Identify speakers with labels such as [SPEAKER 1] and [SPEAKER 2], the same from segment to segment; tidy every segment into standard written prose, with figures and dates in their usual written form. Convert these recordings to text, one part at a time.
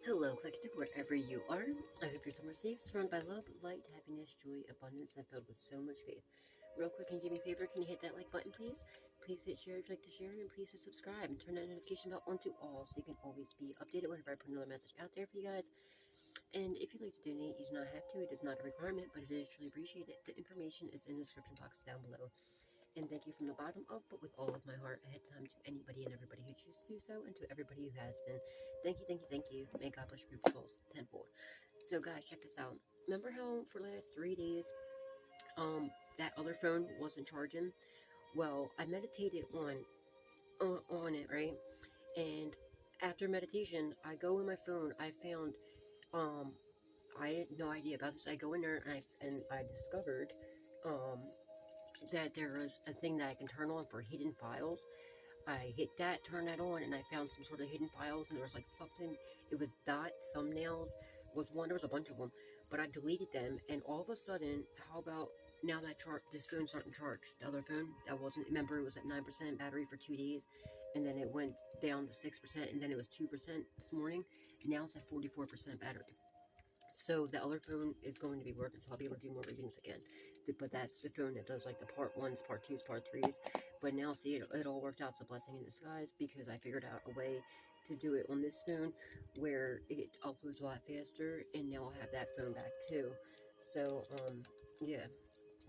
[SPEAKER 1] Hello, collective, wherever you are. I hope you're somewhere safe, surrounded by love, light, happiness, joy, abundance, and filled with so much faith. Real quick, can you do me a favor? Can you hit that like button, please? Please hit share if you'd like to share, and please hit subscribe and turn that notification bell on to all so you can always be updated whenever I put another message out there for you guys. And if you'd like to donate, you do not have to. It is not a requirement, but it is truly appreciated. The information is in the description box down below. And thank you from the bottom up, but with all of my heart ahead of time to anybody and everybody who chooses to do so, and to everybody who has been. Thank you, thank you, thank you. May God bless your beautiful souls tenfold. So guys, check this out. Remember how for the last 3 days, that other phone wasn't charging? Well, I meditated on it, right? And after meditation, I go in my phone, I found, I had no idea about this. I go in there and I discovered, that there was a thing that I can turn on for hidden files. I hit that, turn that on, and I found some sort of hidden files, and there was like something, it was dot thumbnails was one, there was a bunch of them, but I deleted them, and all of a sudden, how about now that this phone's starting to charge? The other phone, that wasn't, remember, it was at 9% battery for 2 days, and then it went down to 6%, and then it was 2% this morning, now it's at 44% battery. So the other phone is going to be working, so I'll be able to do more readings again. But that's the phone that does like the part 1s, part 2s, part 3s. But now, see, it all worked out. It's a blessing in disguise because I figured out a way to do it on this phone where it uploads a lot faster, and now I'll have that phone back too. So, yeah.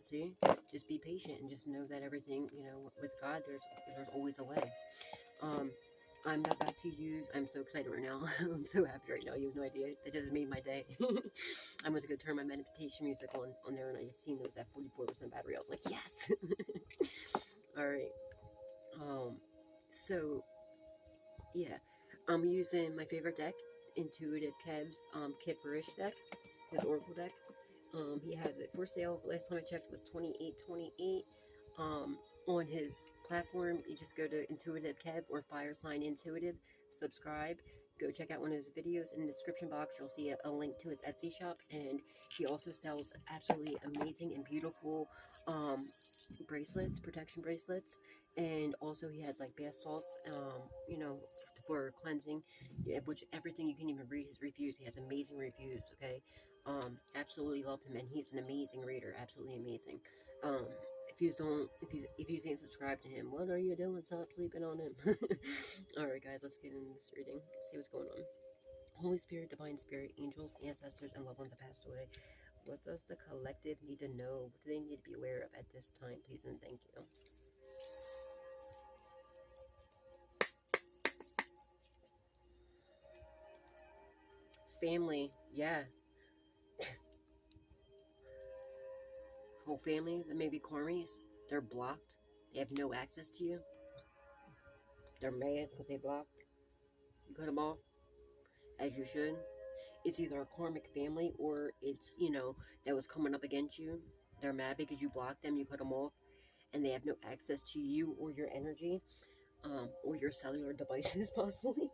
[SPEAKER 1] See? Just be patient and just know that everything, you know, with God, there's always a way. I'm about to use, I'm so excited right now. I'm so happy right now. You have no idea. That just made my day. I'm going to go turn my meditation music on there, and I just seen those at 44% battery. I was like, yes. Alright. So, yeah. I'm using my favorite deck, Intuitive Kev's Kipperish deck, his Oracle deck. He has it for sale. Last time I checked, it was $28.28. On his platform, you just go to Intuitive Kev or Fire Sign Intuitive, subscribe, go check out one of his videos. In the description box, you'll see a link to his Etsy shop, and he also sells absolutely amazing and beautiful bracelets, protection bracelets, and also he has like bath salts, you know, for cleansing, which everything you can even read his reviews. He has amazing reviews, okay? Absolutely love him, and he's an amazing reader, absolutely amazing. If you ain't subscribed to him, what are you doing? Stop sleeping on him. Alright guys, let's get into this reading, see what's going on. Holy Spirit, Divine Spirit, angels, ancestors, and loved ones that passed away, what does the collective need to know? What do they need to be aware of at this time, please and thank you. Family, yeah. Whole family, that may be Karmies, they're blocked. They have no access to you. They're mad because they blocked. You cut them off, as you should. It's either a karmic family or it's, you know, that was coming up against you. They're mad because you blocked them, you cut them off, and they have no access to you or your energy, or your cellular devices, possibly.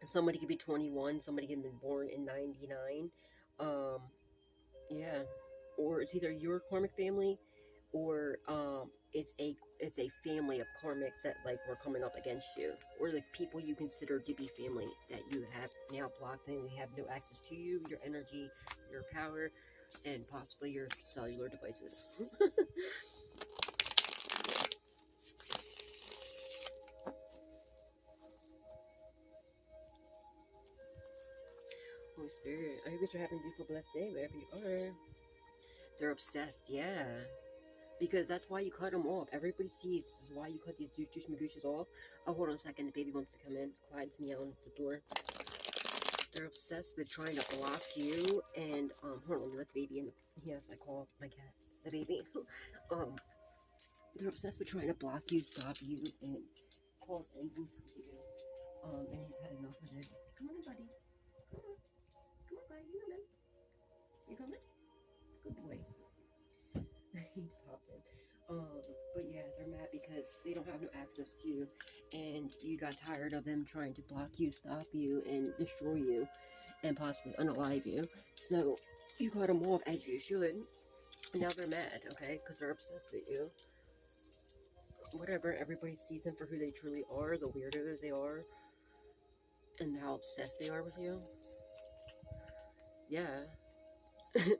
[SPEAKER 1] Somebody could be 21, somebody could have been born in 99. Yeah. Or it's either your karmic family, or it's a family of karmics that like were coming up against you, or like people you consider to be family that you have now blocked, and they have no access to you, your energy, your power, and possibly your cellular devices. Holy Spirit, I hope you're having a beautiful, blessed day wherever you are. They're obsessed, yeah. Because that's why you cut them off. Everybody sees this is why you cut these douche magooches off. Oh, hold on a second. The baby wants to come in. Clyde's meowing at the door. They're obsessed with trying to block you. And, hold on, let me let the baby in. Yes, I call my cat the baby. They're obsessed with trying to block you, stop you, and cause envy to you. And he's had enough of it. Come on, buddy. Come on. Come on, buddy. You coming? You coming? Good boy. He just hopped in. But yeah, they're mad because they don't have no access to you, and you got tired of them trying to block you, stop you, and destroy you, and possibly unalive you. So you cut them off as you should, and now they're mad, okay, because they're obsessed with you. Whatever, everybody sees them for who they truly are, the weirdos they are. and how obsessed they are with you. Yeah.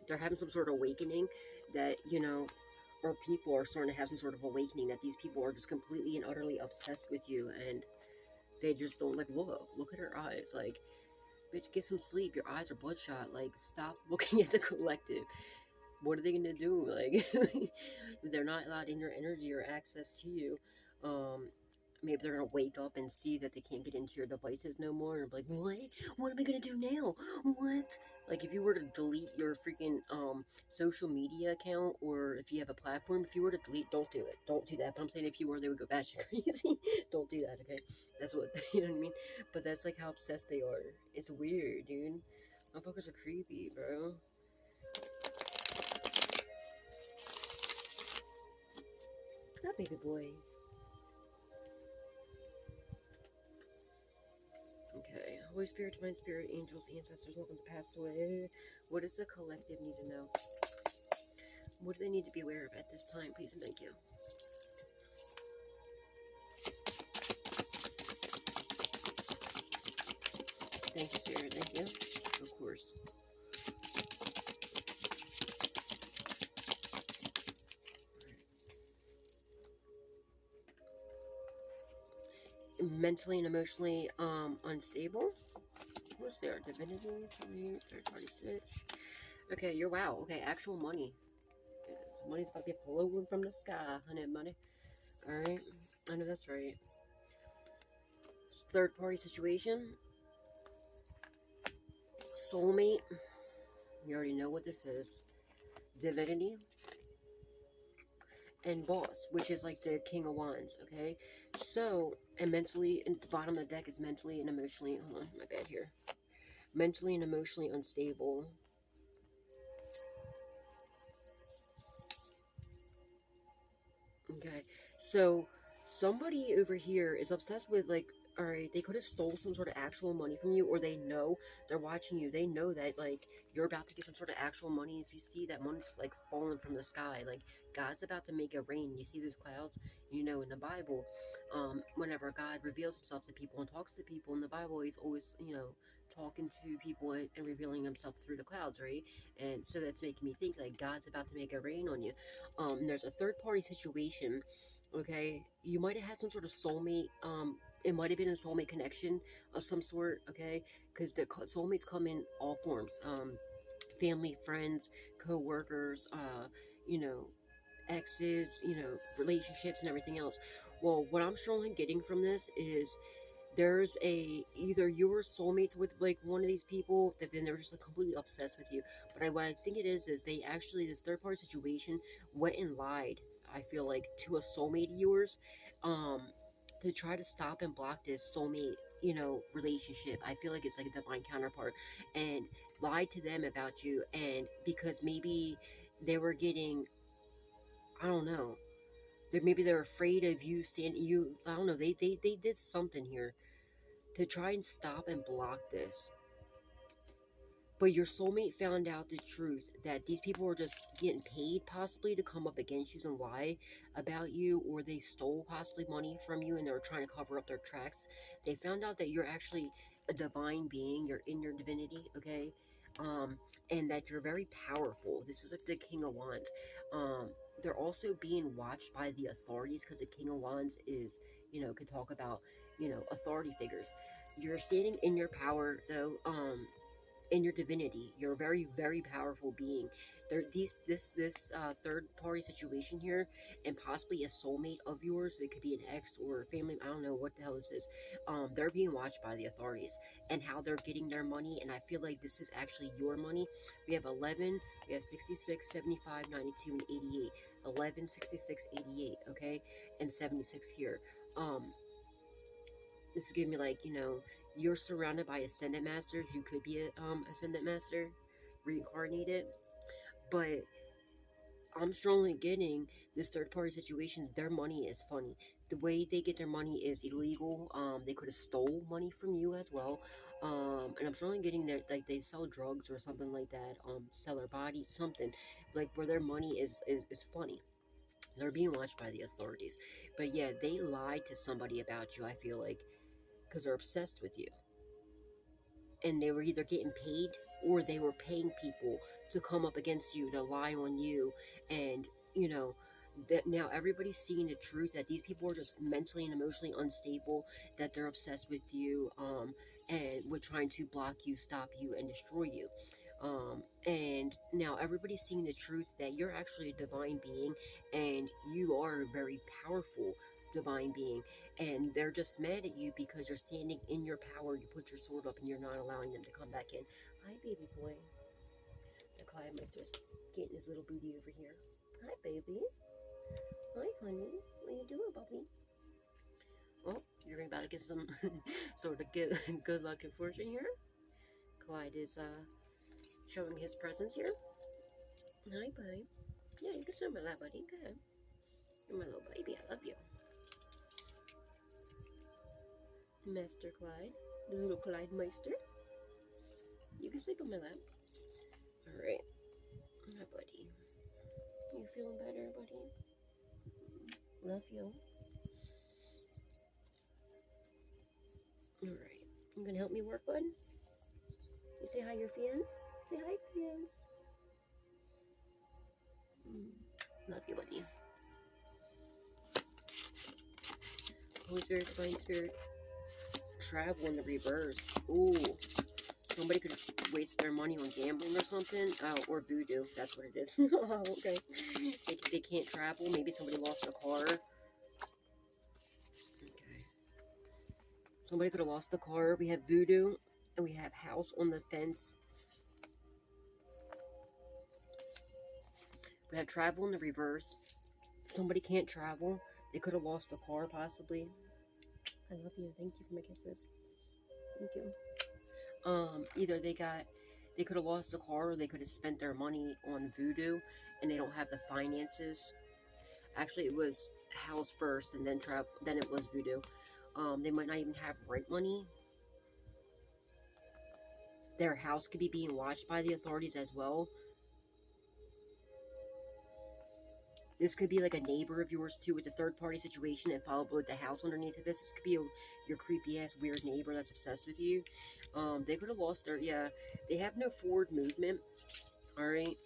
[SPEAKER 1] They're having some sort of awakening that, you know, or people are starting to have some sort of awakening that these people are just completely and utterly obsessed with you, and they just don't, like, look at her eyes, like, bitch, get some sleep, your eyes are bloodshot, like, stop looking at the collective. What are they gonna do? Like, they're not allowed in your energy or access to you. Maybe they're gonna wake up and see that they can't get into your devices no more, and be like, what am I gonna do now? What? Like, if you were to delete your freaking social media account, or if you have a platform, if you were to delete, don't do it, don't do that. But I'm saying, if you were, they would go batshit crazy. Don't do that, okay? That's what, you know what I mean. But that's like how obsessed they are. It's weird, dude. Motherfuckers are creepy, bro. That baby boy. Okay. Holy Spirit, Divine Spirit, angels, ancestors, loved ones passed away. What does the collective need to know? What do they need to be aware of at this time? Please and thank you. Thank you, Spirit. Thank you. Of course. Mentally and emotionally unstable. What's there? Divinity, third party switch. Okay, you're wow. Okay, actual money. Money's about to be flowing from the sky, honey, money. Alright, I know that's right. Third party situation. Soulmate. You already know what this is. Divinity. And boss, which is like the King of Wands, okay? So, and mentally, and the bottom of the deck is mentally and emotionally, hold on, my bad here. Mentally and emotionally unstable. Okay, so somebody over here is obsessed with, like, alright, they could have stole some sort of actual money from you, or they know, they're watching you, they know that, like, you're about to get some sort of actual money. If you see that money's, like, falling from the sky, like, God's about to make it rain. You see those clouds? You know, in the Bible, whenever God reveals himself to people and talks to people in the Bible, he's always, you know, talking to people and revealing himself through the clouds, right? And so that's making me think, like, God's about to make it rain on you. There's a third party situation. Okay, you might have had some sort of soulmate. It might have been a soulmate connection of some sort. Okay, because the soulmates come in all forms. Family, friends, co-workers, you know, exes, you know, relationships and everything else. Well, what I'm strongly getting from this is there's either you were soulmates with, like, one of these people that then they're just, like, completely obsessed with you. But what I think it is they actually, this third party situation, went and lied, I feel like, to a soulmate of yours, um to try to stop and block this soulmate, you know, relationship. I feel like it's like a divine counterpart, and lied to them about you. And because maybe they were getting, I don't know, maybe they're afraid of you standing, you, I don't know, they did something here to try and stop and block this. But your soulmate found out the truth that these people were just getting paid possibly to come up against you and lie about you, or they stole possibly money from you and they were trying to cover up their tracks. They found out that you're actually a divine being, you're in your divinity, okay? And that you're very powerful. This is like the King of Wands. They're also being watched by the authorities, because the King of Wands is, you know, could talk about, you know, authority figures. You're standing in your power though, in your divinity. You're a very, very powerful being. This third party situation here, and possibly a soulmate of yours. It could be an ex or a family. I don't know what the hell this is. They're being watched by the authorities, and how they're getting their money. And I feel like this is actually your money. We have 11, we have 66, 75, 92, and 88. 11, 66, 88. Okay, and 76 here. This is giving me, like, you know, you're surrounded by ascendant masters. You could be a ascendant master, reincarnated. But I'm strongly getting this third party situation. Their money is funny. The way they get their money is illegal. They could have stole money from you as well. And I'm strongly getting that, like, they sell drugs or something like that. Sell their body, something like where their money is funny. They're being watched by the authorities. But yeah, they lied to somebody about you, I feel like, because they're obsessed with you. and they were either getting paid or they were paying people to come up against you, to lie on you, and you know that now everybody's seeing the truth that these people are just mentally and emotionally unstable, that they're obsessed with you, and with trying to block you, stop you, and destroy you. And now everybody's seeing the truth that you're actually a divine being, and you are a very powerful divine being, and they're just mad at you because you're standing in your power. You put your sword up and you're not allowing them to come back in. Hi, baby boy. The Clyde Meister's getting his little booty over here. Hi, baby. Hi, honey. What you doing, Bobby? Oh, you're about to get some sort of good luck and fortune here. Clyde is showing his presence here. Hi, buddy. Yeah, you can sit on my lap, buddy. Go ahead. You're my little baby. I love you. Master Clyde. The little Clyde Meister. You can sleep on my lap. Alright. Hi, buddy. You feeling better, buddy? Love you. Alright. You gonna help me work, bud? You say hi, your fans? Say hi, fans. Love you, buddy. Holy Spirit, Divine Spirit. Travel in the reverse. Ooh. Somebody could waste their money on gambling or something. Oh, or voodoo. That's what it is. Okay. They can't travel. Maybe somebody lost a car. Okay. Somebody could have lost the car. We have voodoo. And we have house on the fence. We have travel in the reverse. Somebody can't travel. They could have lost a car, possibly. I love you. Thank you for my kisses. Thank you. Either they could have lost a car, or they could have spent their money on voodoo, and they don't have the finances. Actually, it was house first, and then it was voodoo. They might not even have rent money. Their house could be being watched by the authorities as well. This could be like a neighbor of yours too, with a third-party situation, and followed with the house underneath of this. This could be your creepy-ass weird neighbor that's obsessed with you. They could have lost their, they have no forward movement, alright,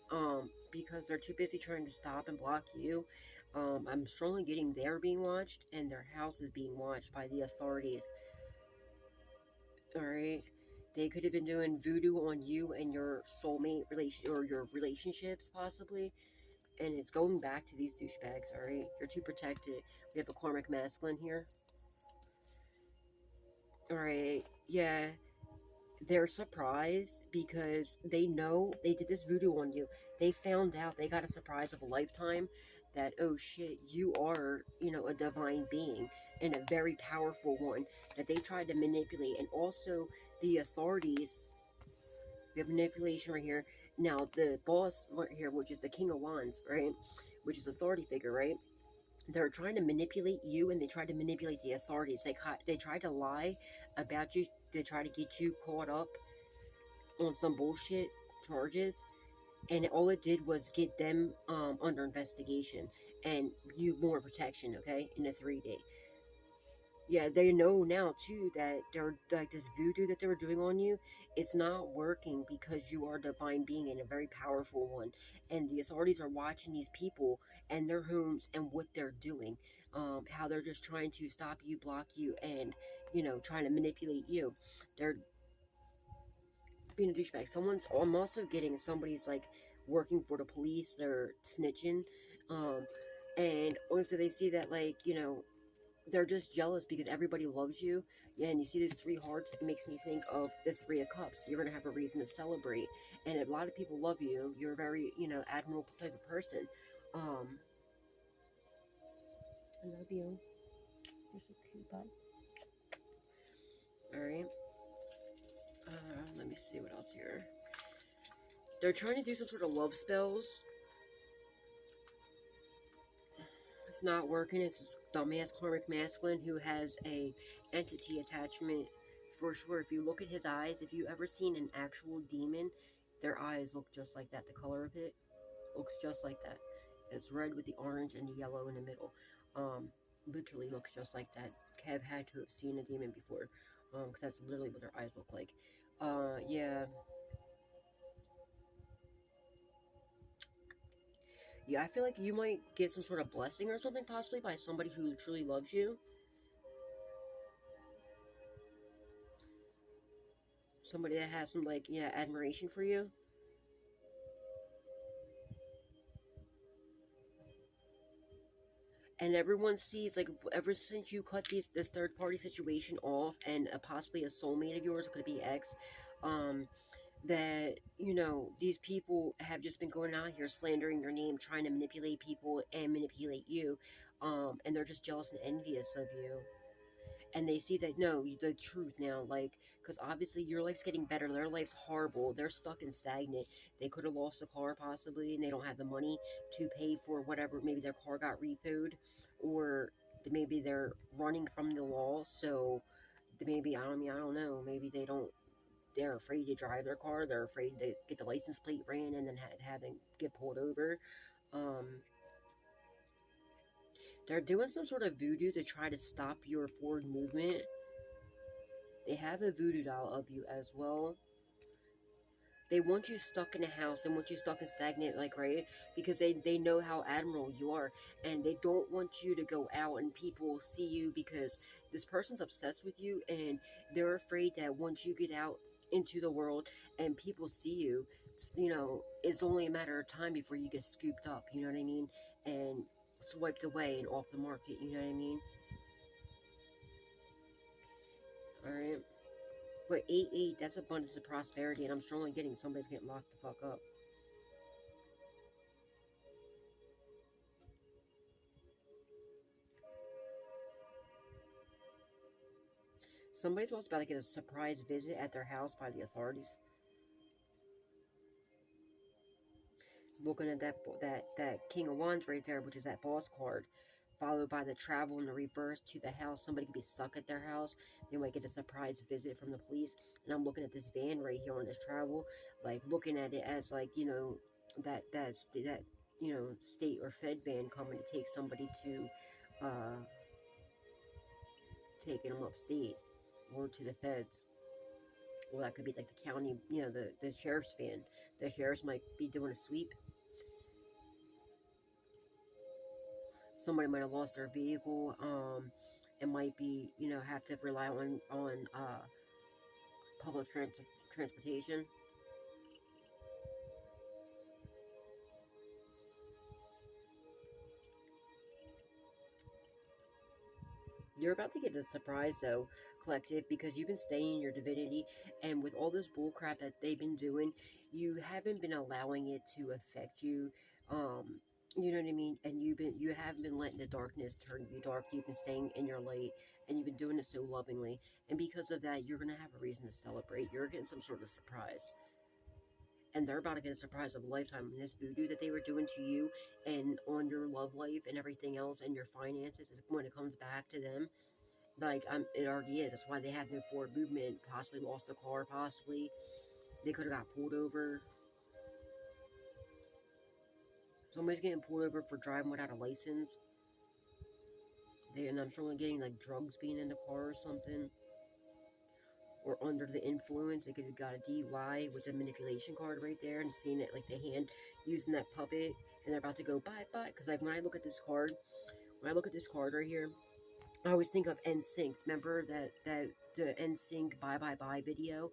[SPEAKER 1] because they're too busy trying to stop and block you. I'm strongly getting they're being watched, and their house is being watched by the authorities, alright. They could have been doing voodoo on you and your soulmate relation, or your relationships, possibly. And it's going back to these douchebags, alright? You're too protected. We have a karmic masculine here. Alright, yeah. They're surprised because they know they did this voodoo on you. They found out, they got a surprise of a lifetime that, oh shit, you are, a divine being, and a very powerful one that they tried to manipulate. And also, the authorities, we have manipulation right here. Now, the boss right here, which is the King of Wands, right? Which is authority figure, right? They're trying to manipulate you, and they try to manipulate the authorities. They try to lie about you. They try to get you caught up on some bullshit charges. And all it did was get them under investigation. And you more protection, okay? In a 3-day. Yeah, they know now too that they're like this voodoo that they were doing on you. It's not working because you are a divine being and a very powerful one, and the authorities are watching these people and their homes and what they're doing. How they're just trying to stop you, block you, and trying to manipulate you. They're being a douchebag. I'm also getting somebody's like working for the police. They're snitching, and also they see that they're just jealous because everybody loves you. Yeah, and you see these 3 hearts, it makes me think of the 3 of Cups. You're going to have a reason to celebrate. And a lot of people love you. You're a very, admirable type of person. I love you. You're so cute, bud. Alright. Let me see what else here. They're trying to do some sort of love spells. It's not working. It's this dumbass karmic masculine who has a entity attachment for sure. If you look at his eyes, if you ever seen an actual demon, their eyes look just like that. The color of it looks just like that. It's red with the orange and the yellow in the middle. Literally looks just like that. Kev had to have seen a demon before, because that's literally what their eyes look like. Yeah. Yeah, I feel like you might get some sort of blessing or something, possibly by somebody who truly loves you. Somebody that has some, like, yeah, admiration for you. And everyone sees, like, ever since you cut this third party situation off, and possibly a soulmate of yours, could be ex, um, that, you know, these people have just been going out here slandering your name, trying to manipulate people and manipulate you, and they're just jealous and envious of you. And they see that, no, the truth now, like, because obviously your life's getting better, their life's horrible, they're stuck and stagnant. They could have lost a car possibly, and they don't have the money to pay for whatever. Maybe their car got repoed, or maybe they're running from the law. So maybe, I don't know, maybe they're afraid to drive their car, they're afraid to get the license plate ran and then have it get pulled over. um they're doing some sort of voodoo to try to stop your forward movement. They have a voodoo doll of you as well. They want you stuck in a house. They want you stuck and stagnant, like, right? Because they know how admirable you are. And they don't want you to go out and people see you, because this person's obsessed with you. And they're afraid that once you get out into the world and people see you, you know, it's only a matter of time before you get scooped up, you know what I mean? And swiped away and off the market, you know what I mean? Alright? But 8-8, that's abundance of prosperity, and I'm strongly getting somebody's getting locked the fuck up. Somebody's also about to get a surprise visit at their house by the authorities. Looking at that King of Wands right there, which is that boss card, followed by the travel in the reverse to the house. Somebody could be stuck at their house. They might get a surprise visit from the police. And I'm looking at this van right here on this travel, like looking at it as, like, you know, that you know, state or fed van coming to take somebody to taking them upstate or to the feds. Or that could be like the county, you know, the sheriff's van. The sheriffs might be doing a sweep. Somebody might have lost their vehicle. It might be, you know, have to rely on public transportation. You're about to get a surprise, though, collective, because you've been staying in your divinity, and with all this bullcrap that they've been doing, you haven't been allowing it to affect you. You know what I mean? And you haven't been letting the darkness turn you dark. You've been staying in your light, and you've been doing it so lovingly. And because of that, you're gonna have a reason to celebrate. You're getting some sort of surprise. And they're about to get a surprise of a lifetime. And this voodoo that they were doing to you and on your love life and everything else and your finances, is when it comes back to them. Like, it already is. That's why they have no forward movement. Possibly lost a car. Possibly they could have got pulled over. Somebody's getting pulled over for driving without a license. And I'm sure getting, like, drugs being in the car or something. Or under the influence. They could have got a DUI with a manipulation card right there, and seeing it, like, the hand using that puppet. And they're about to go bye-bye. Because, like, when I look at this card right here, I always think of NSYNC. Remember the NSYNC Bye Bye Bye video?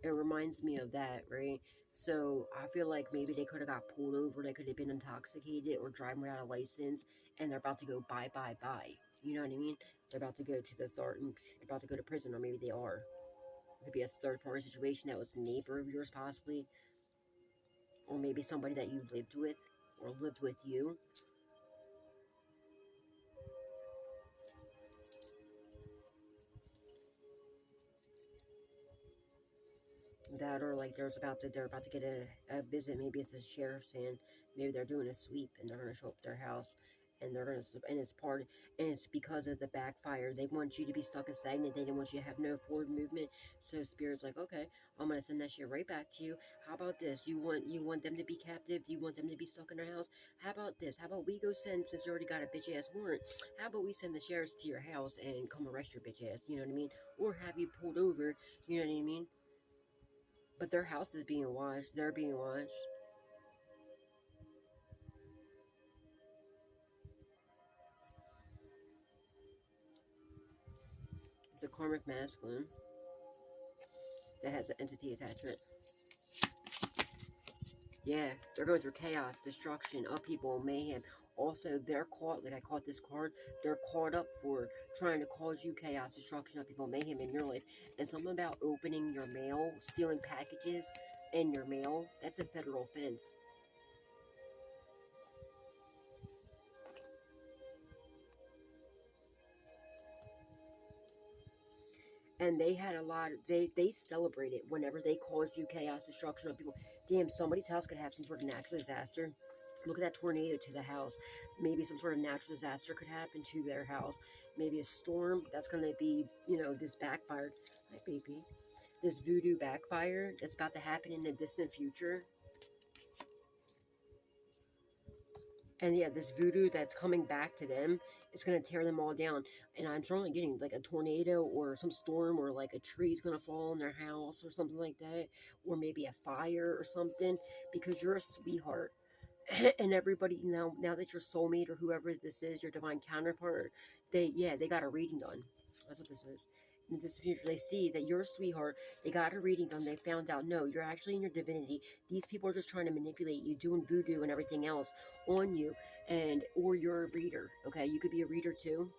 [SPEAKER 1] It reminds me of that, right? So I feel like maybe they could have got pulled over, they could have been intoxicated or driving without a license, and they're about to go bye bye bye. You know what I mean? They're about to go to the they're about to go to prison, or maybe they are. It could be a third party situation that was a neighbor of yours, possibly, or maybe somebody that you lived with or lived with you. That, or like they're about to get a visit. Maybe it's a sheriff's van. Maybe they're doing a sweep and they're gonna show up at their house, and they're gonna and it's because of the backfire. They want you to be stuck and stagnant. They didn't want you to have no forward movement. So Spirit's like, okay, I'm gonna send that shit right back to you. How about this? You want them to be captive? Do you want them to be stuck in their house? How about this? How about we go send, since you already got a bitch ass warrant, how about we send the sheriffs to your house and come arrest your bitch ass? You know what I mean? Or have you pulled over? You know what I mean? But their house is being watched. They're being watched. It's a karmic masculine that has an entity attachment. Yeah, they're going through chaos, destruction, upheaval, mayhem. Also, they're caught, like I caught this card, they're caught up for trying to cause you chaos, destruction, upheaval, mayhem in your life. And something about opening your mail, stealing packages in your mail, that's a federal offense. And they had a lot of, they celebrated whenever they caused you chaos, destruction, upheaval. Damn, somebody's house could have some sort of natural disaster. Look at that tornado to the house. Maybe some sort of natural disaster could happen to their house. Maybe a storm that's going to be, you know, this backfired. Hi, baby. This voodoo backfire that's about to happen in the distant future. And yeah, this voodoo that's coming back to them is going to tear them all down. And I'm certainly getting like a tornado or some storm, or like a tree's going to fall on their house or something like that. Or maybe a fire or something, because you're a sweetheart. And everybody, now that your soulmate or whoever this is, your divine counterpart, they got a reading done. That's what this is. In this future, they see that you're a sweetheart. They got a reading done. They found out, no, you're actually in your divinity. These people are just trying to manipulate you, doing voodoo and everything else on you, or you're a reader. Okay, you could be a reader too,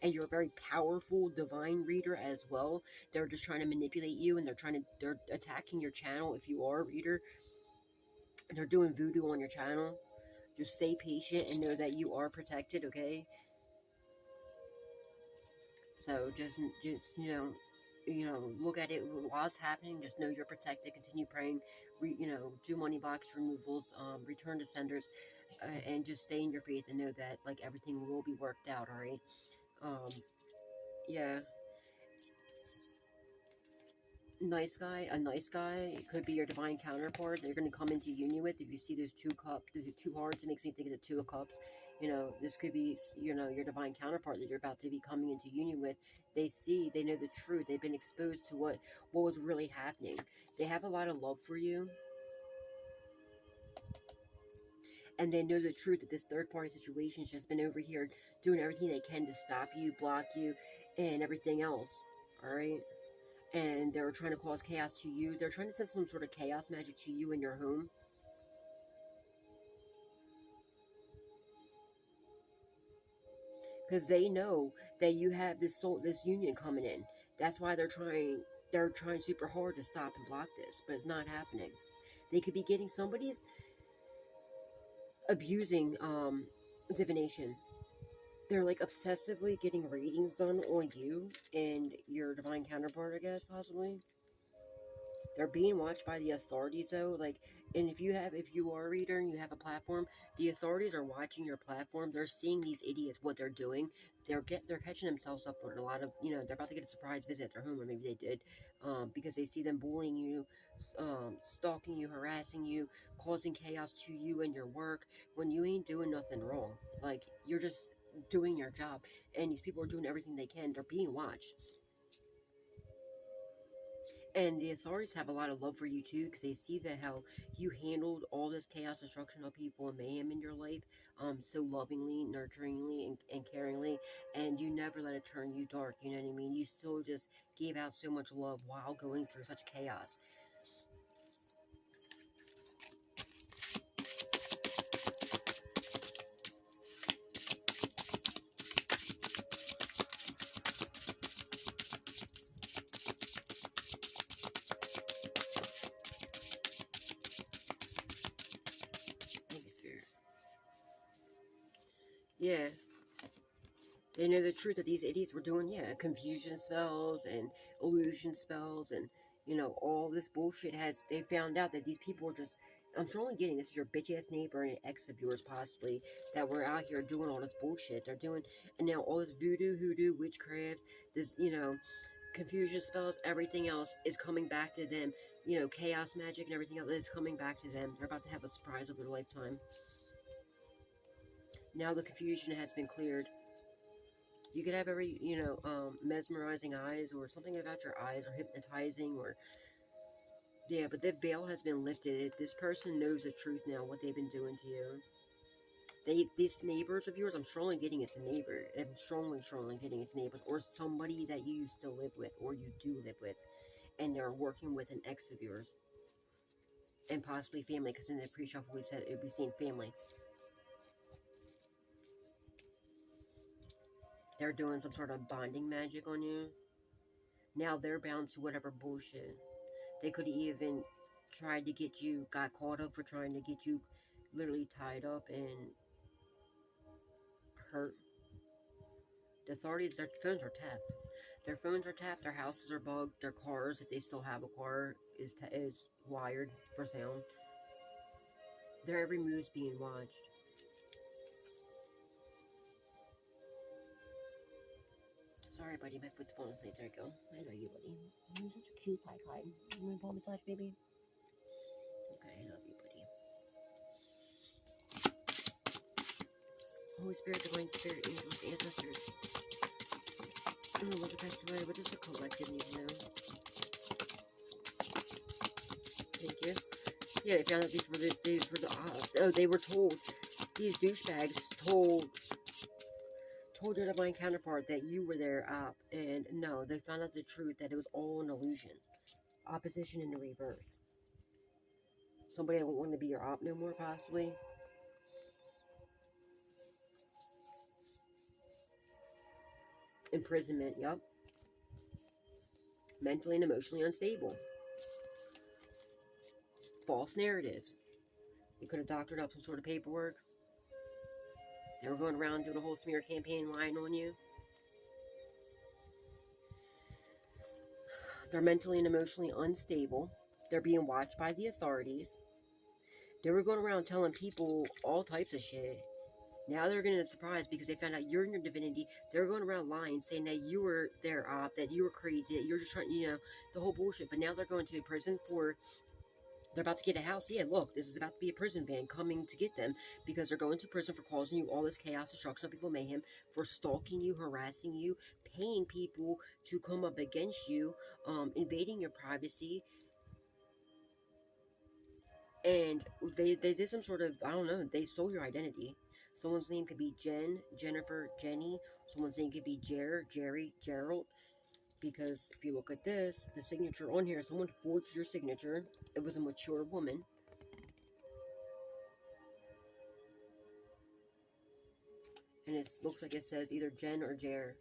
[SPEAKER 1] and you're a very powerful divine reader as well. They're just trying to manipulate you, and they're attacking your channel if you are a reader. They're doing voodoo on your channel. Just stay patient and know that you are protected, okay? So just look at it while it's happening. Just know you're protected. Continue praying. Do money box removals. Return to senders, and just stay in your faith and know that like everything will be worked out. All right. Yeah. A nice guy could be your divine counterpart that you're going to come into union with. If you see those two hearts, it makes me think of the two of cups. This could be, your divine counterpart that you're about to be coming into union with. They know the truth. They've been exposed to what was really happening. They have a lot of love for you, and they know the truth that this third party situation has just been over here doing everything they can to stop you, block you, and everything else. All right. And they're trying to cause chaos to you. They're trying to send some sort of chaos magic to you in your home. Because they know that you have this union coming in. That's why they're trying super hard to stop and block this, but it's not happening. They could be getting, somebody's abusing divination. They're like obsessively getting readings done on you and your divine counterpart, I guess, possibly. They're being watched by the authorities, though. Like, and if you are a reader and you have a platform, the authorities are watching your platform. They're seeing these idiots, what they're doing. They're catching themselves up with a lot of, they're about to get a surprise visit at their home, or maybe they did, because they see them bullying you, stalking you, harassing you, causing chaos to you and your work when you ain't doing nothing wrong. Like, you're just doing your job, and these people are doing everything they can. They're being watched. And the authorities have a lot of love for you too, because they see that how you handled all this chaos, destruction of people, and mayhem in your life, so lovingly, nurturingly, and caringly, and you never let it turn you dark. You know what I mean? You still just gave out so much love while going through such chaos. Thank you, Spirit. Yeah. They know the truth that these idiots were doing, confusion spells and illusion spells, and, all this bullshit they found out that these people were just, I'm strongly getting this is your bitch ass neighbor and an ex of yours possibly, that were out here doing all this bullshit. They're doing, and now all this voodoo, hoodoo, witchcraft, this, confusion spells, everything else is coming back to them. Chaos magic and everything else is coming back to them. They're about to have a surprise of their lifetime. Now the confusion has been cleared. You could have every, mesmerizing eyes or something about your eyes, or hypnotizing, or Yeah, but the veil has been lifted. This person knows the truth now, what they've been doing to you. These neighbors of yours, I'm strongly getting it's a neighbor. I'm strongly getting it's neighbors. Or somebody that you used to live with, or you do live with. And they're working with an ex of yours. And possibly family, because in the pre-shuffle we said it would be seen family. They're doing some sort of bonding magic on you. Now they're bound to whatever bullshit. They could even try to get you, got caught up for trying to get you literally tied up and hurt. The authorities, their phones are tapped. Their phones are tapped, their houses are bugged, their cars, if they still have a car, is wired for sound. Their every move's being watched. Sorry, buddy, my foot's falling asleep. There you go. I love you, buddy. You're such a cute hi. You want a ball massage, baby? Okay, I love you, buddy. Holy Spirit, Divine Spirit, angels, ancestors. I don't know what passed away, but just a collective need to know. Thank you. Yeah, they found out these were the odds. Oh, they were told, these douchebags told your divine counterpart that you were their op, and no, they found out the truth, that it was all an illusion. Opposition in the reverse. Somebody that won't want to be your op no more, possibly. Imprisonment, yup. Mentally and emotionally unstable. False narrative. They could have doctored up some sort of paperwork. They were going around doing a whole smear campaign lying on you. They're mentally and emotionally unstable. They're being watched by the authorities. They were going around telling people all types of shit. Now they're getting surprised because they found out you're in your divinity. They're going around lying, saying that you were their op, that you were crazy, that you're just trying, you know, the whole bullshit. But now they're going to prison for... They're about to get a house. Yeah, look, this is about to be a prison van coming to get them because they're going to prison for causing you all this chaos, destruction, people, mayhem, for stalking you, harassing you, paying people to come up against you, invading your privacy. And they did some sort of, I don't know, they stole your identity. Someone's name could be Jen, Jennifer, Jenny. Someone's name could be Jerry, Gerald. Because if you look at this, the signature on here, someone forged your signature. It was a mature woman. And it looks like it says either Jen or Jer.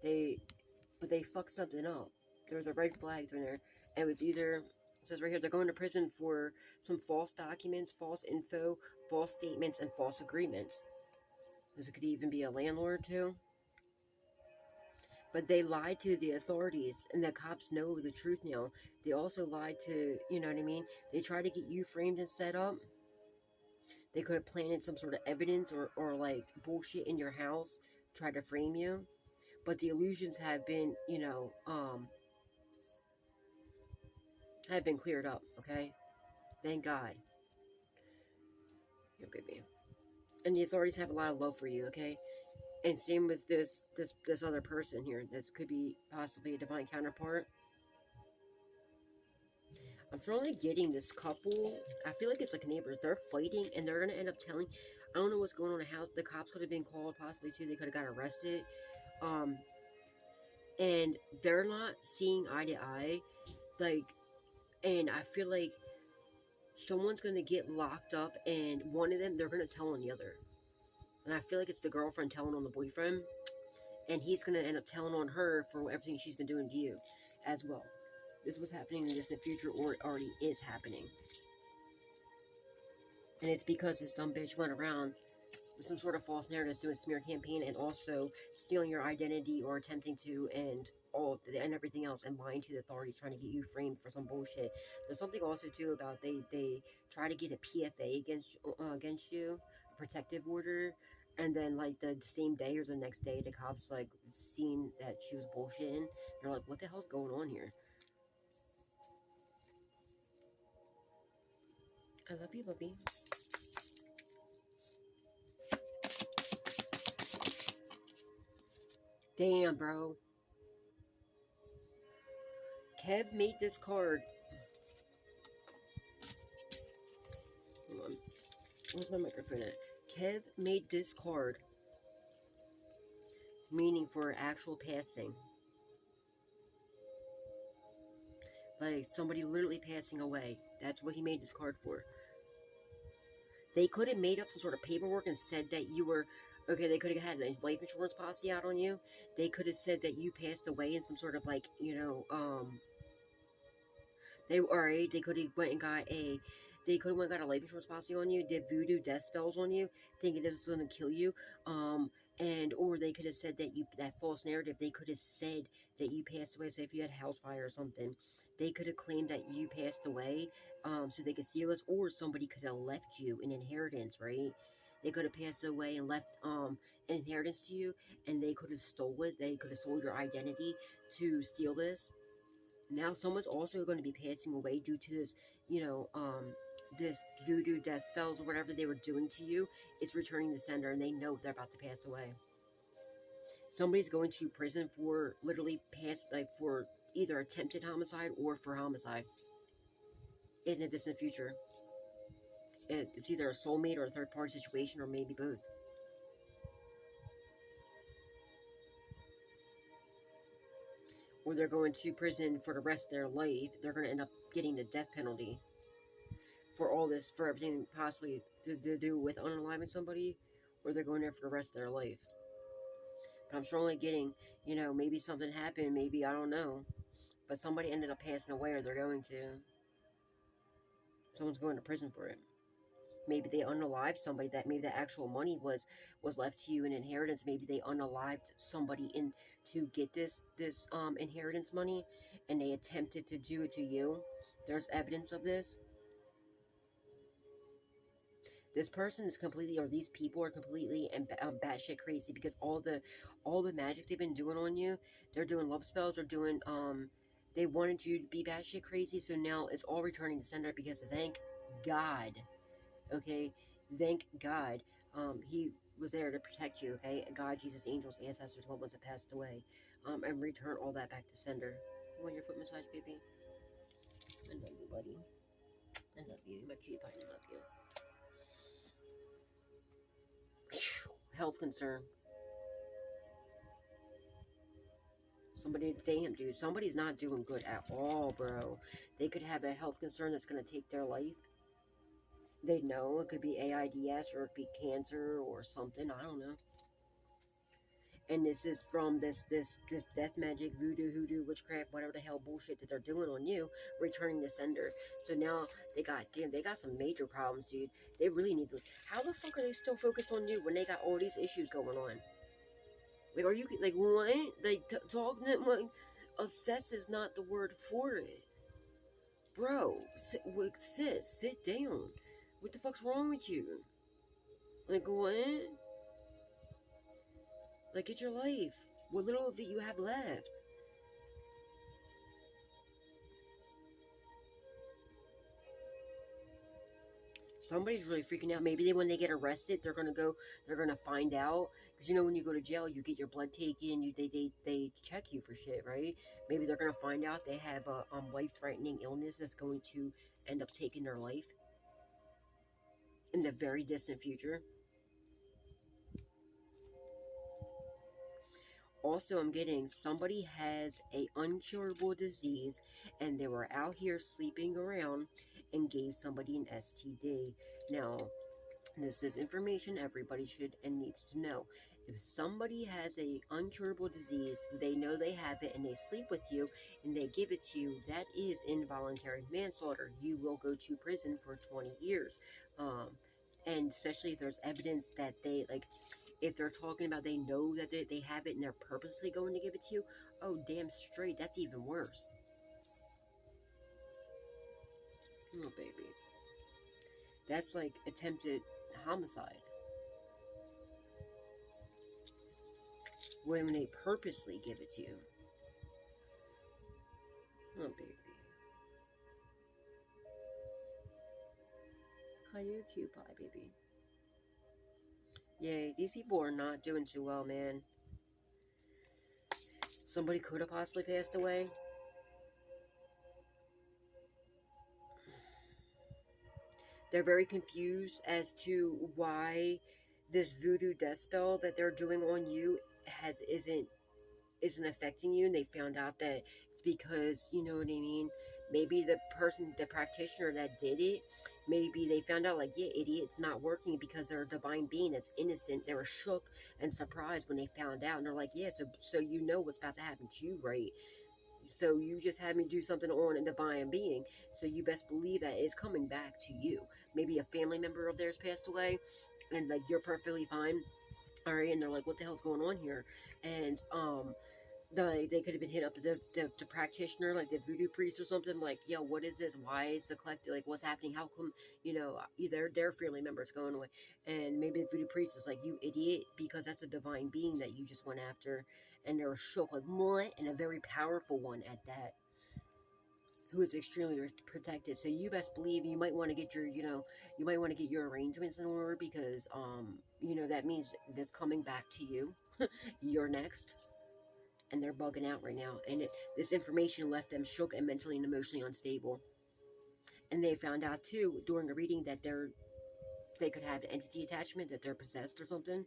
[SPEAKER 1] But they fucked something up. There was a red flag through there. And it was either, it says right here, they're going to prison for some false documents, false info, false statements, and false agreements. This could even be a landlord too. But they lied to the authorities, and the cops know the truth now. They also lied to, you know what I mean? They tried to get you framed and set up. They could have planted some sort of evidence or like bullshit in your house, tried to frame you. But the illusions have been, you know, have been cleared up, okay? Thank God. Here, baby. And the authorities have a lot of love for you, okay? And same with this other person here. This could be possibly a divine counterpart. I'm really getting this couple. I feel like it's like neighbors. They're fighting, and they're gonna end up telling. I don't know what's going on in the house. The cops could have been called, possibly too. They could have got arrested. And they're not seeing eye to eye. Like, and I feel like someone's gonna get locked up, and one of them, they're gonna tell on the other. And I feel like it's the girlfriend telling on the boyfriend, and he's gonna end up telling on her for everything she's been doing to you, as well. This was happening in the distant future, or it already is happening. And it's because this dumb bitch went around with some sort of false narrative, doing a smear campaign, and also stealing your identity or attempting to, and everything else, and lying to the authorities, trying to get you framed for some bullshit. There's something also too about they try to get a PFA against you, a protective order, and then like the same day or the next day, the cops like seen that she was bullshitting. They're like, what the hell's going on here? I love you, Bubby. Damn, bro. Kev made this card. Hold on. Where's my microphone at? Kev made this card, meaning for actual passing. Like somebody literally passing away. That's what he made this card for. They could have made up some sort of paperwork and said that you were, okay, they could have had a life insurance policy out on you. They could have said that you passed away in some sort of like, you know, they could have went and got a, they could have went and got a life insurance policy on you, did voodoo death spells on you, thinking it was going to kill you, and, or they could have said that you, that false narrative, they could have said that you passed away, say if you had a house fire or something, they could have claimed that you passed away, so they could steal us, or somebody could have left you an inheritance, right? They could have passed away and left, an inheritance to you, and they could have stole it, they could have sold your identity to steal this. Now someone's also going to be passing away due to this, you know, this voodoo death spells or whatever they were doing to you. It's returning the sender, and they know they're about to pass away. Somebody's going to prison for literally for either attempted homicide or for homicide in the distant future. It's either a soulmate or a third-party situation, or maybe both. Or they're going to prison for the rest of their life. They're going to end up getting the death penalty for all this, for everything possibly to do with unaliving somebody, or they're going there for the rest of their life. But I'm strongly getting, you know, maybe something happened, maybe, I don't know, but somebody ended up passing away, or they're going to. Someone's going to prison for it. Maybe they unalived somebody, that maybe the actual money was left to you in inheritance. Maybe they unalived somebody in to get this inheritance money, and they attempted to do it to you. There's evidence of this. This person is completely, or these people are completely and batshit crazy, because all the magic they've been doing on you, they're doing love spells, they're doing they wanted you to be batshit crazy, so now it's all returning to sender, because thank God. Okay, thank God, he was there to protect you, okay? God, Jesus, angels, ancestors, loved ones that passed away, and return all that back to sender. You want your foot massage, baby? I love you, buddy. I love you, my cutie pie, I love you. Health concern. Somebody, damn, dude, somebody's not doing good at all, bro. They could have a health concern that's going to take their life. They know it could be AIDS, or it could be cancer or something, I don't know. And this is from this death magic, voodoo, hoodoo, witchcraft, whatever the hell bullshit that they're doing on you, returning the sender. So now they got some major problems, dude. They really need to. How the fuck are they still focused on you when they got all these issues going on? Like, are you like what? Like talking like obsessed is not the word for it, bro. Sis, sit down. What the fuck's wrong with you? Like what? Like, get your life. What little of it you have left. Somebody's really freaking out. Maybe when they get arrested, they're gonna find out. Because you know, when you go to jail, you get your blood taken. They check you for shit, right? Maybe they're gonna find out they have a life-threatening illness that's going to end up taking their life in the very distant future. Also, I'm getting somebody has a uncurable disease, and they were out here sleeping around and gave somebody an STD. Now, this is information everybody should and needs to know. If somebody has a uncurable disease, they know they have it, and they sleep with you, and they give it to you, that is involuntary manslaughter. You will go to prison for 20 years. And especially if there's evidence that they, like, if they're talking about they know that they have it and they're purposely going to give it to you, oh, damn straight, that's even worse. Oh, baby. That's like attempted homicide. When they purposely give it to you. Oh, baby. Call you a cute pie, baby. Yay, these people are not doing too well, man. Somebody could have possibly passed away. They're very confused as to why this voodoo death spell that they're doing on you isn't affecting you. And they found out that it's because, you know what I mean, maybe the practitioner that did it, maybe they found out, like, yeah, idiot, it's not working, because they're a divine being that's innocent. They were shook and surprised when they found out, and they're like, yeah, so you know what's about to happen to you, right? So you just had me do something on a divine being, so you best believe that it's coming back to you. Maybe a family member of theirs passed away, and like, you're perfectly fine, all right, and they're like, what the hell's going on here? And they could have been hit up the practitioner, like the voodoo priest or something, like, yo, what is this? Why is the collective, like, what's happening? How come, you know, either their family members going away? And maybe the voodoo priest is like, you idiot, because that's a divine being that you just went after. And they're shook, like, what? And a very powerful one at that, who is extremely protected. So you best believe you might want to get your, you might want to get your arrangements in order, because, that means that's coming back to you. You're next. And they're bugging out right now. And this information left them shook and mentally and emotionally unstable. And they found out, too, during a reading, that they could have an entity attachment, that they're possessed or something.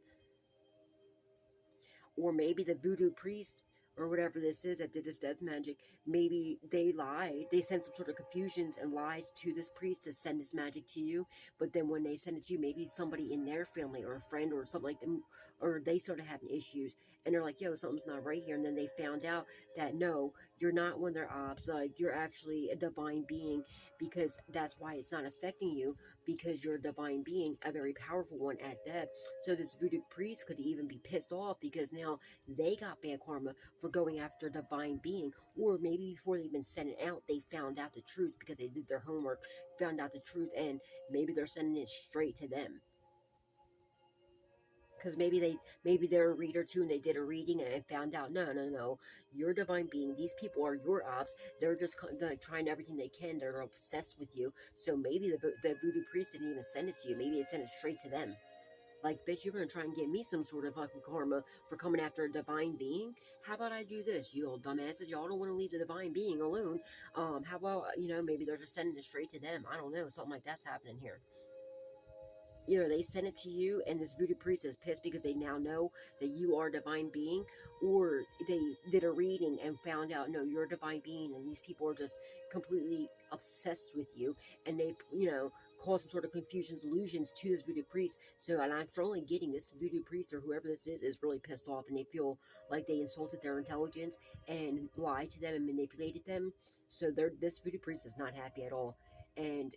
[SPEAKER 1] Or maybe the voodoo priest, or whatever this is that did this death magic, maybe they lied. They sent some sort of confusions and lies to this priest to send this magic to you. But then when they send it to you, maybe somebody in their family or a friend or something like them, or they started having issues, and they're like, yo, something's not right here. And then they found out that, no, you're not one of their ops. Like, you're actually a divine being, because that's why it's not affecting you, because you're a divine being, a very powerful one at that. So this voodoo priest could even be pissed off, because now they got bad karma for going after a divine being. Or maybe before they even sent it out, they found out the truth, because they did their homework, found out the truth, and maybe they're sending it straight to them. Because maybe they're a reader too, and they did a reading and found out, no, you're a divine being. These people are your ops. They're just like trying everything they can. They're obsessed with you. So maybe the voodoo priest didn't even send it to you. Maybe it sent it straight to them. Like, bitch, you're gonna try and get me some sort of fucking karma for coming after a divine being? How about I do this, you old dumbasses? Y'all don't want to leave the divine being alone. How about, maybe they're just sending it straight to them. I don't know. Something like that's happening here. They send it to you, and this voodoo priest is pissed because they now know that you are a divine being, or they did a reading and found out, no, you're a divine being, and these people are just completely obsessed with you, and they, cause some sort of confusions, illusions to this voodoo priest. So, and I'm strongly getting this voodoo priest, or whoever this is really pissed off, and they feel like they insulted their intelligence and lied to them and manipulated them. So this voodoo priest is not happy at all, and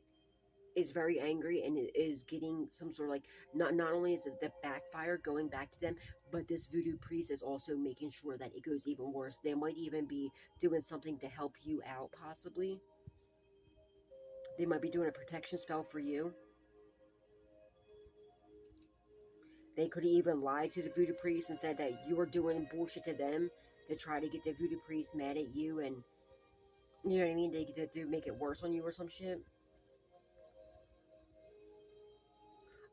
[SPEAKER 1] is very angry, and is getting some sort of, like, not only is it the backfire going back to them, but this voodoo priest is also making sure that it goes even worse. They might even be doing something to help you out, possibly. They might be doing a protection spell for you. They could even lie to the voodoo priest and said that you were doing bullshit to them to try to get the voodoo priest mad at you, and you know what I mean, they get to make it worse on you or some shit.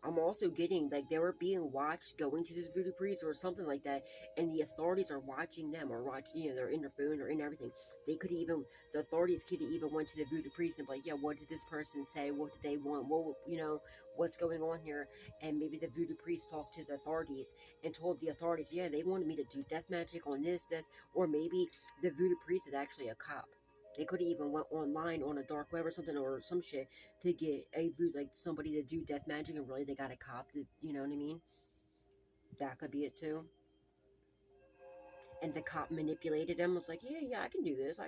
[SPEAKER 1] I'm also getting, like, they were being watched going to this voodoo priest or something like that, and the authorities are watching them, or watching, they're in their phone or in everything. The authorities could have even went to the voodoo priest and be like, yeah, what did this person say? What did they want? What's going on here? And maybe the voodoo priest talked to the authorities and told the authorities, yeah, they wanted me to do death magic on this, or maybe the voodoo priest is actually a cop. They could have even went online on a dark web or something, or some shit, to get somebody to do death magic, and really they got a cop to, you know what I mean? That could be it too. And the cop manipulated them, was like, yeah, I can do this.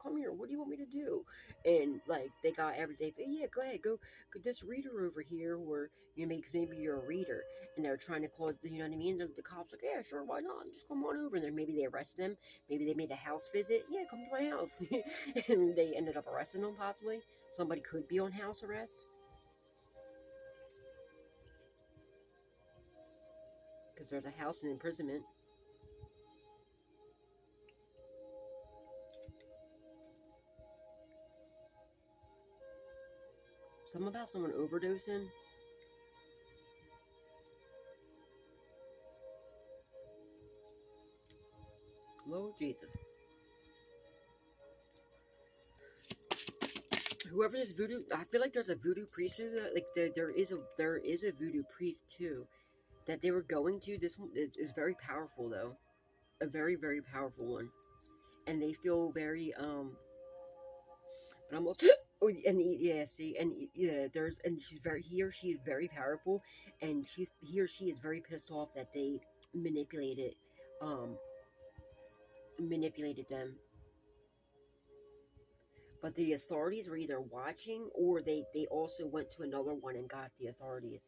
[SPEAKER 1] Come here. What do you want me to do? And, like, they got everything. Yeah, go ahead. Go this reader over here, or, because maybe you're a reader. And they're trying to call, you know what I mean? The cops like, yeah, sure, why not? Just come on over. And then maybe they arrested them. Maybe they made a house visit. Yeah, come to my house. And they ended up arresting them, possibly. Somebody could be on house arrest. Because there's a house in imprisonment. Something about someone overdosing. Lord Jesus. whoever this voodoo, I feel like there's a voodoo priest, like there is a voodoo priest too that they were going to. This one is very powerful though, a very very powerful one, and they feel very but almost oh, and yeah, see, and yeah, there's and she's very he or she is very powerful, and he or she is very pissed off that they manipulated um manipulated them. But the authorities were either watching, or they also went to another one and got the authorities,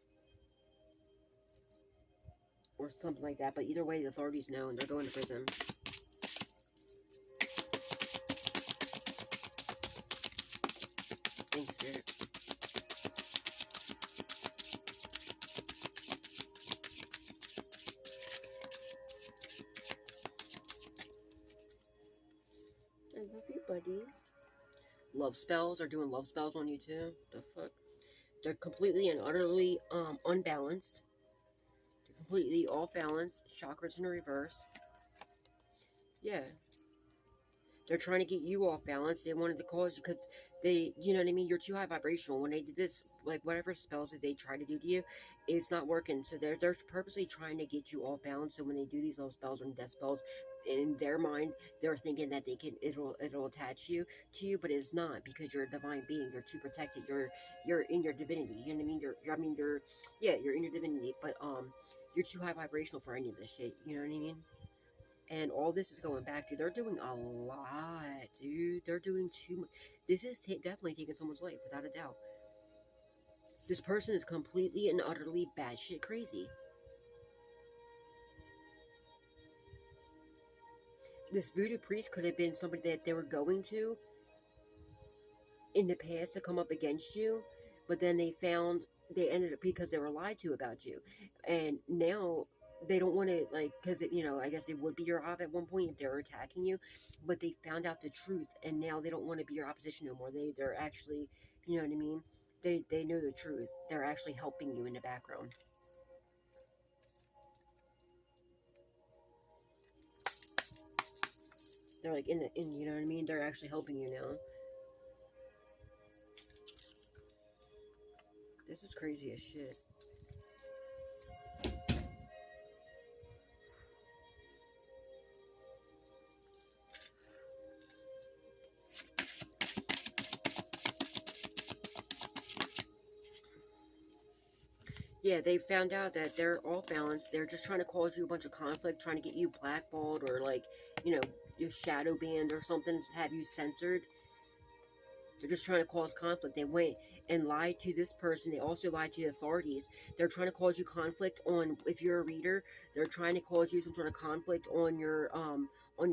[SPEAKER 1] or something like that. But either way, the authorities know, and they're going to prison. Thanks, Spirit. I love you, buddy. Love spells are doing love spells on you too. The fuck? They're completely and utterly unbalanced. They're completely off balance. Chakras in reverse. Yeah. They're trying to get you off balance. They wanted to cause you because they, you know what I mean? You're too high vibrational. When they did this, like whatever spells that they try to do to you, it's not working. So they're purposely trying to get you off balance. So when they do these love spells or death spells, in their mind, they're thinking that they can it'll attach you to you, but it's not, because you're a divine being. You're too protected. You're in your divinity. You know what I mean? You're in your divinity, but you're too high vibrational for any of this shit. You know what I mean? And all this is going back to, they're doing a lot, dude. They're doing too much. This is definitely taking someone's life, without a doubt. This person is completely and utterly batshit crazy. This voodoo priest could have been somebody that they were going to in the past to come up against you, but then they ended up, because they were lied to about you, and now they don't want to, like, because you know, I guess it would be your op at one point if they were attacking you, but they found out the truth, and now they don't want to be your opposition no more. They're actually, you know what I mean, they know the truth. They're actually helping you in the background. They're like in you know what I mean, they're actually helping you now. This is crazy as shit. Yeah, they found out that they're off balance. They're just trying to cause you a bunch of conflict, trying to get you blackballed, or like, you know, your shadow banned or something, have you censored. They're just trying to cause conflict. They went and lied to this person. They also lied to the authorities. They're trying to cause you conflict on, if you're a reader, they're trying to cause you some sort of conflict on your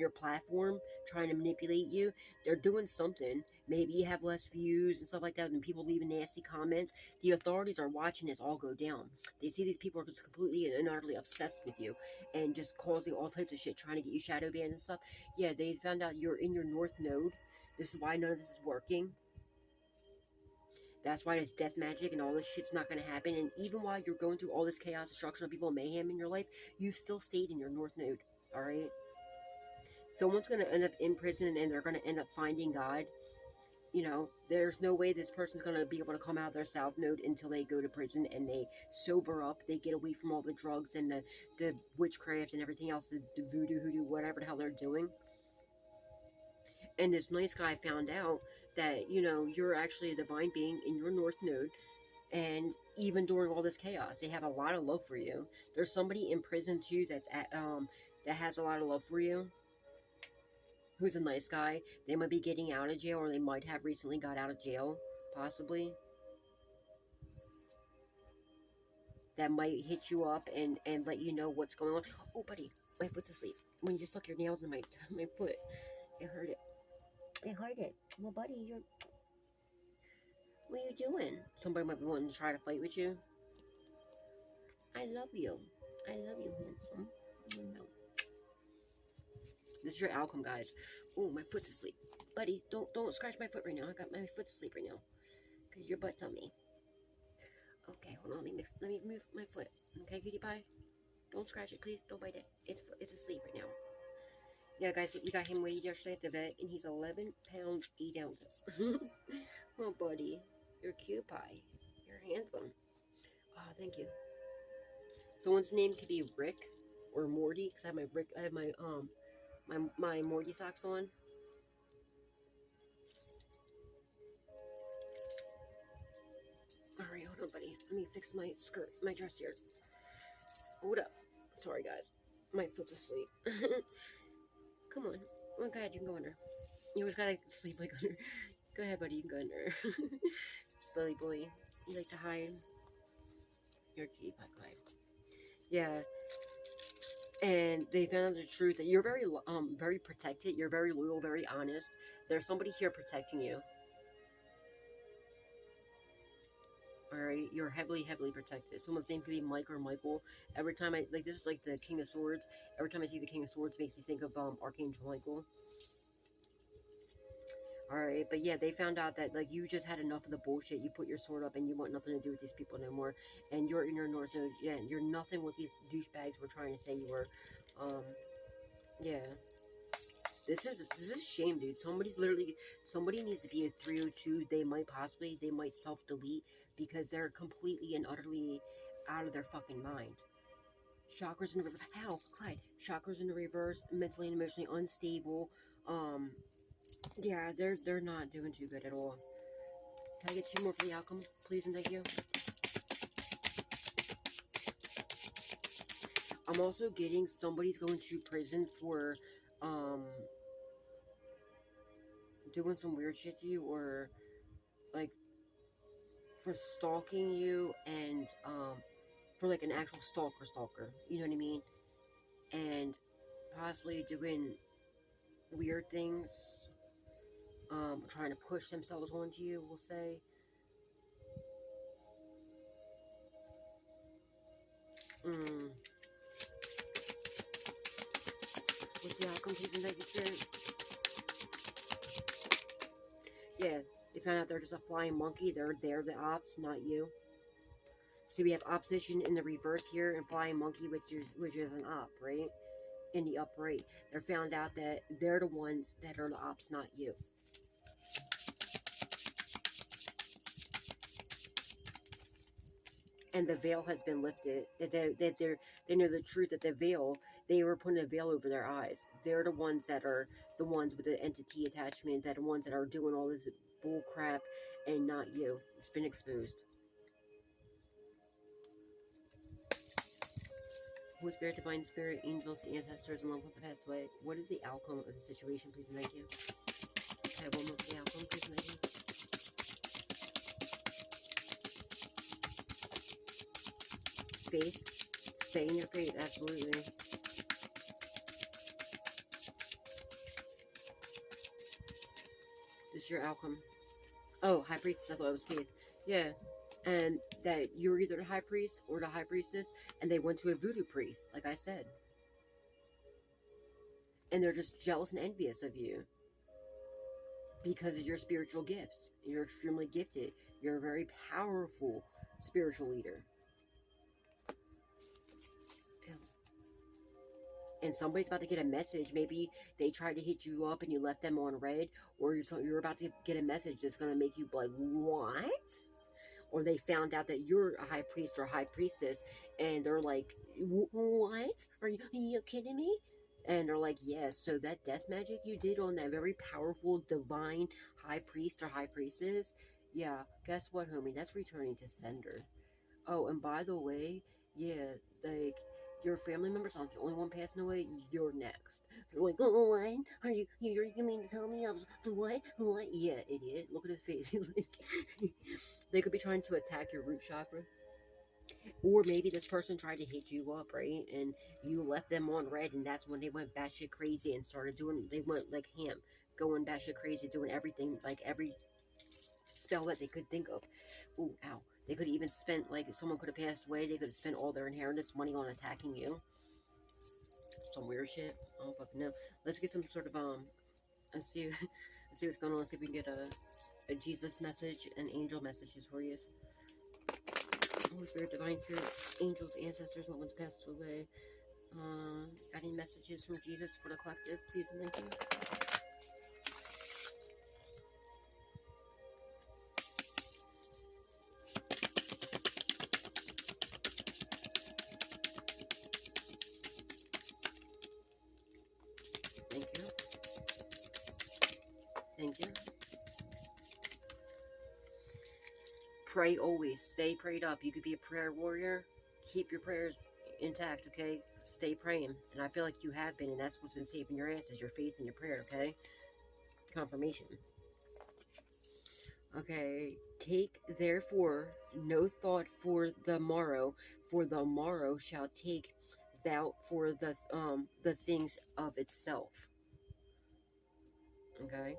[SPEAKER 1] platform, trying to manipulate you. They're doing something. Maybe you have less views and stuff like that, and people leaving nasty comments. The authorities are watching this all go down. They see these people are just completely and utterly obsessed with you and just causing all types of shit, trying to get you shadow banned and stuff. Yeah, they found out you're in your north node. This is why none of this is working. That's why this death magic and all this shit's not going to happen. And even while you're going through all this chaos, destruction of people, mayhem in your life, you've still stayed in your north node. Alright? Someone's going to end up in prison, and they're going to end up finding God. You know, there's no way this person's going to be able to come out of their south node until they go to prison and they sober up. They get away from all the drugs and the witchcraft and everything else, the voodoo, hoodoo, whatever the hell they're doing. And this nice guy found out that, you know, you're actually a divine being in your north node. And even during all this chaos, they have a lot of love for you. There's somebody in prison too that's that has a lot of love for you, who's a nice guy. They might be getting out of jail, or they might have recently got out of jail, possibly. That might hit you up and let you know what's going on. Oh, buddy, my foot's asleep. When you just stuck your nails in my foot, it hurt it. It hurt it. Well, buddy, what are you doing? Somebody might be wanting to try to fight with you. I love you. I love you, handsome. You know. This is your outcome, guys. Oh, my foot's asleep. Buddy, don't scratch my foot right now. I got my foot's asleep right now. Because your butt's on me. Okay, hold on. Let me move my foot. Okay, cutie pie? Don't scratch it, please. Don't bite it. It's asleep right now. Yeah, guys, you got him weighed yesterday at the vet, and he's 11 pounds, 8 ounces. Oh, buddy. You're cute pie. You're handsome. Oh, thank you. Someone's name could be Rick or Morty, because I have my Morty socks on. Alright, hold on, buddy. Let me fix my skirt, my dress here. Hold up. Sorry, guys. My foot's asleep. Come on. Oh, God, you can go under. You always gotta sleep like under. Go ahead, buddy. You can go under. Silly boy. You like to hide. You're cute, bye, Clyde. Yeah. And they found out the truth that you're very protected. You're very loyal, very honest. There's somebody here protecting you. Alright, you're heavily protected. Someone's name could be Mike or Michael. Every time this is like the King of Swords. Every time I see the King of Swords, it makes me think of Archangel Michael. Alright, but yeah, they found out that like you just had enough of the bullshit. You put your sword up and you want nothing to do with these people no more. And you're in your north node. Yeah, you're nothing what these douchebags were trying to say you were. Yeah. This is a shame, dude. Somebody needs to be a 302. They might self-delete because they're completely and utterly out of their fucking mind. Chakras in the reverse. Ow, Clyde. Chakras in the reverse, mentally and emotionally unstable. Yeah, they're not doing too good at all. Can I get 2 more for the outcome, please and thank you? I'm also getting somebody's going to prison for doing some weird shit to you, or like for stalking you, and for like an actual stalker, you know what I mean? And possibly doing weird things, trying to push themselves onto you, we'll say. What's the outcome, please and thank you, Spirit? Yeah, they found out they're just a flying monkey. They're the ops, not you. See, we have opposition in the reverse here and flying monkey, which is an op, right? In the upright. They're found out that they're the ones that are the ops, not you. And the veil has been lifted. They know the truth that the veil, they were putting a veil over their eyes. They're the ones that are the ones with the entity attachment, that are the ones that are doing all this bull crap, and not you. It's been exposed. Holy Spirit, Divine Spirit, angels, ancestors, and loved ones have passed away. What is the outcome of the situation, please and thank you? Okay, one more for the outcome, please and thank you. Faith. Stay in your faith, absolutely. This is your outcome. Oh, High Priestess, I thought it was faith. Yeah. And that you're either the High Priest or the High Priestess, and they went to a voodoo priest, like I said. And they're just jealous and envious of you because of your spiritual gifts. You're extremely gifted. You're a very powerful spiritual leader. And somebody's about to get a message. Maybe they tried to hit you up and you left them on red, or you're about to get a message that's going to make you like, what? Or they found out that you're a high priest or high priestess, and they're like, what? Are you kidding me? And they're like, yes, so that death magic you did on that very powerful divine high priest or high priestess, yeah, guess what, homie? That's returning to sender. Oh, and by the way, yeah, like, your family members aren't the only one passing away. You're next. They're like, oh, what? Are you mean to tell me I was, what? Yeah, idiot. Look at his face. He's like, they could be trying to attack your root chakra. Or maybe this person tried to hit you up, right? And you left them on red, and that's when they went batshit crazy and started doing, they went like ham, going batshit crazy, doing everything, like every spell that they could think of. Ooh, ow. They could even spend, like, if someone could have passed away, they could have spent all their inheritance money on attacking you. Some weird shit. I don't fucking know. Let's get some sort of, let's see what's going on. Let's see if we can get a Jesus message and angel messages for you. Holy Spirit, Divine Spirit, angels, ancestors, loved ones passed away. Got any messages from Jesus for the collective, please and thank you. Thank you. Pray always. Stay prayed up. You could be a prayer warrior. Keep your prayers intact, okay? Stay praying. And I feel like you have been, and that's what's been saving your ass is your faith and your prayer, okay? Confirmation. Okay. Take, therefore, no thought for the morrow shall take thought for the things of itself. Okay?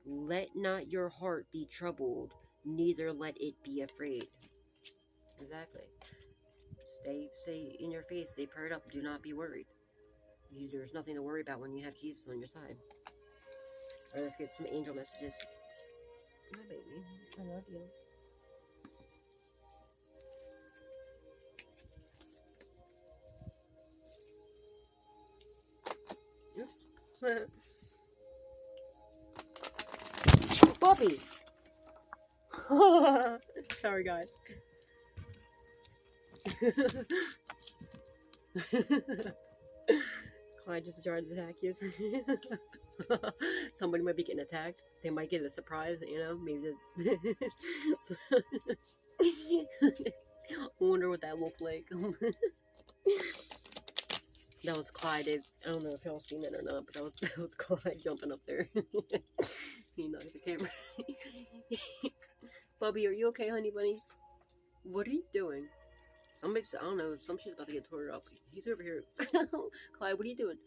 [SPEAKER 1] Let not your heart be troubled, neither let it be afraid. Exactly. Stay in your faith, stay prayed up, do not be worried. There's nothing to worry about when you have Jesus on your side. Alright, let's get some angel messages. My baby, I love you. Oops. Bobby! Sorry, guys. Clyde just tried to attack you. Somebody might be getting attacked. They might get a surprise, you know, maybe. I wonder what that looked like. That was Clyde. I don't know if y'all seen that or not, but that was Clyde jumping up there. He knocked the camera. Bubby, are you okay, honey bunny? What are you doing? I don't know, some shit's about to get tore up. He's over here. Clyde, what are you doing?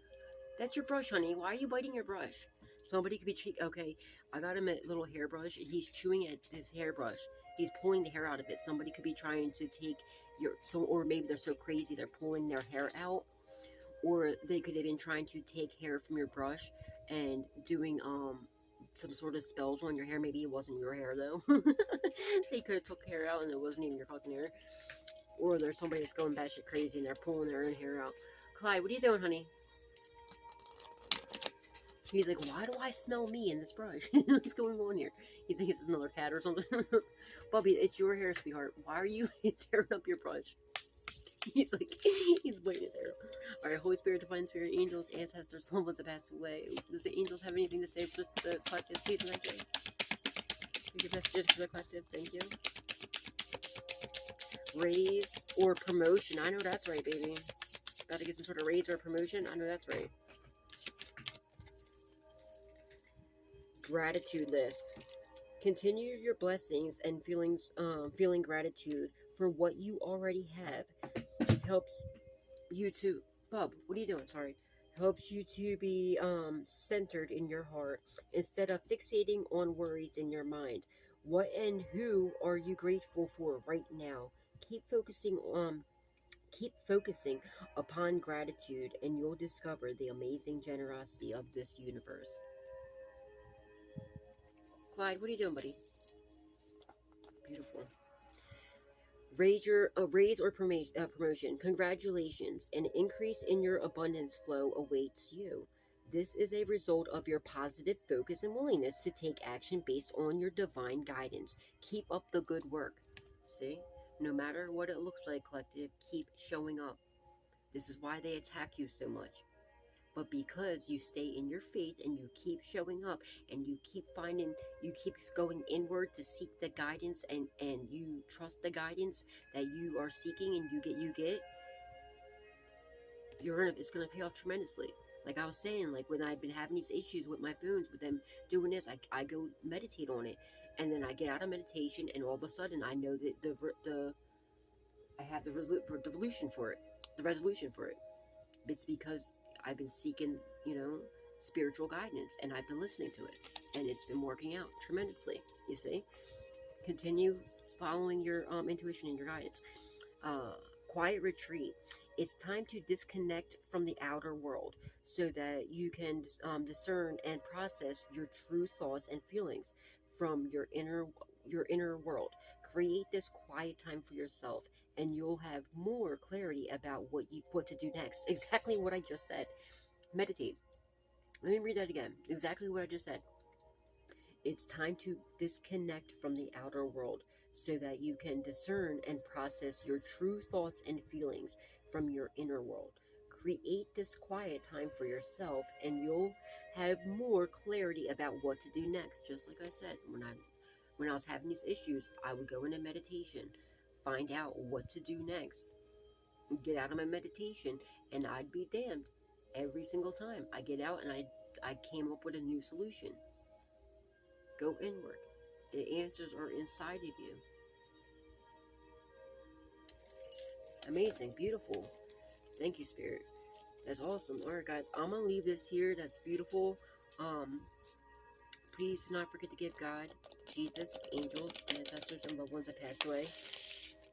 [SPEAKER 1] That's your brush, honey. Why are you biting your brush? Somebody could be okay, I got him a little hairbrush. He's chewing at his hairbrush. He's pulling the hair out of it. Somebody could be trying to take or maybe they're so crazy they're pulling their hair out. Or they could have been trying to take hair from your brush and doing some sort of spells on your hair. Maybe it wasn't your hair though. They could have took hair out and it wasn't even your fucking hair. Or there's somebody that's going batshit crazy and they're pulling their own hair out. Clyde, what are you doing, honey? He's like, why do I smell me in this brush? What's going on here? You think it's another cat or something? Bubby, it's your hair, sweetheart. Why are you tearing up your brush? He's like, he's biting his hair. Alright, Holy Spirit, Divine Spirit, angels, ancestors, loved ones that passed away. Does the angels have anything to say for just the collective? Please, thank you. Thank you, messages for the collective. Thank you. Raise or promotion. I know that's right, baby. About to get some sort of raise or promotion. I know that's right. Gratitude list. Continue your blessings and feeling gratitude for what you already have. Helps you to Bub, what are you doing? Sorry. Helps you to be centered in your heart instead of fixating on worries in your mind. What and who are you grateful for right now? Keep focusing upon gratitude and you'll discover the amazing generosity of this universe. Clyde, what are you doing, buddy? Beautiful. Raise or promotion. Congratulations. An increase in your abundance flow awaits you. This is a result of your positive focus and willingness to take action based on your divine guidance. Keep up the good work. See? No matter what it looks like, collective, keep showing up. This is why they attack you so much. But because you stay in your faith and you keep showing up and you keep going inward to seek the guidance and you trust the guidance that you are seeking and you get, it's gonna pay off tremendously. Like I was saying, like when I've been having these issues with my phones, with them doing this, I go meditate on it, and then I get out of meditation, and all of a sudden I know that I have the resolution for it. It's because I've been seeking, spiritual guidance, and I've been listening to it, and it's been working out tremendously. You see, continue following your intuition and your guidance. Quiet retreat. It's time to disconnect from the outer world so that you can discern and process your true thoughts and feelings from your inner world. Create this quiet time for yourself, and you'll have more clarity about what to do next. Exactly what I just said. Meditate. Let me read that again. Exactly what I just said. It's time to disconnect from the outer world so that you can discern and process your true thoughts and feelings from your inner world. Create this quiet time for yourself, and you'll have more clarity about what to do next. Just like I said, when I was having these issues, I would go into meditation, find out what to do next, get out of my meditation, and I'd be damned. Every single time I get out and I came up with a new solution. Go inward. The answers are inside of you. Amazing, beautiful. Thank you, Spirit. That's awesome. All right, guys, I'm gonna leave this here. That's beautiful. Please do not forget to give God, Jesus, angels, ancestors, and loved ones that passed away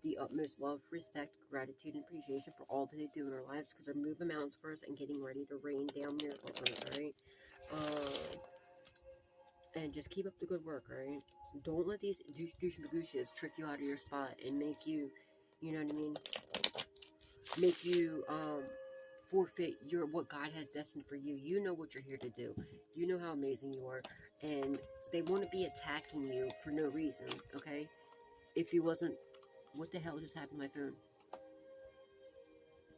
[SPEAKER 1] the utmost love, respect, gratitude, and appreciation for all that they do in our lives, because they're moving mountains for us and getting ready to rain down miracles on us. All right. And just keep up the good work. All right. Don't let these douche and bagushes trick you out of your spot and make you, you know what I mean, make you forfeit what God has destined for you. You know what you're here to do. You know how amazing you are, and they want to be attacking you for no reason. Okay, if you wasn't, what the hell just happened to my phone?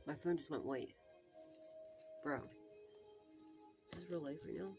[SPEAKER 1] My phone just went white, bro. Is this real life right now?